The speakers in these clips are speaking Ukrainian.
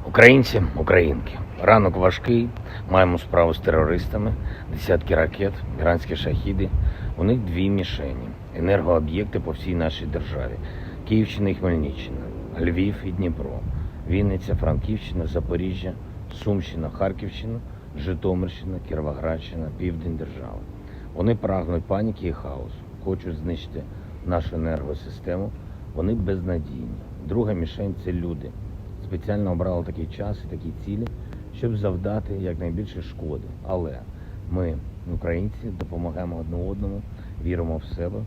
Українці, українки, ранок важкий, маємо справу з терористами, десятки ракет, іранські шахіди. У них дві мішені – енергооб'єкти по всій нашій державі. Київщина і Хмельниччина, Львів і Дніпро, Вінниця, Франківщина, Запоріжжя, Сумщина, Харківщина, Житомирщина, Кіровоградщина, південь держави. Вони прагнуть паніки і хаосу, хочуть знищити нашу енергосистему, вони безнадійні. Друга мішень – це люди. Спеціально обрали такий час і такі цілі, щоб завдати якнайбільше шкоди. Але ми, українці, допомагаємо одне одному, віримо в себе,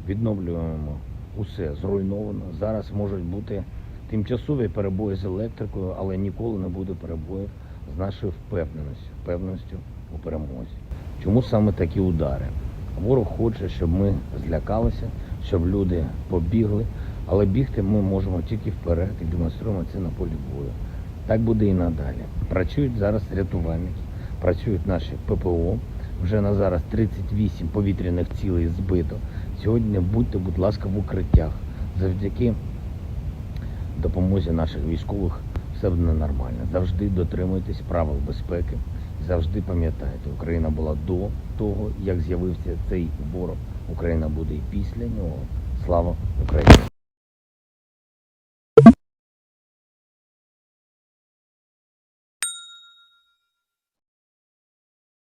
відновлюємо усе зруйновано. Зараз можуть бути тимчасові перебої з електрикою, але ніколи не буде перебоїв з нашою впевненістю у перемозі. Чому саме такі удари? Ворог хоче, щоб ми злякалися, щоб люди побігли, але бігти ми можемо тільки вперед і демонструємо це на полі бою. Так буде і надалі. Працюють зараз рятувальники, працюють наші ППО. Вже на зараз 38 повітряних цілей збито. Сьогодні будьте, будь ласка, в укриттях. Завдяки допомозі наших військових все буде нормально. Завжди дотримуйтесь правил безпеки. Завжди пам'ятайте, Україна була до того, як з'явився цей ворог. Україна буде і після нього. Слава Україні!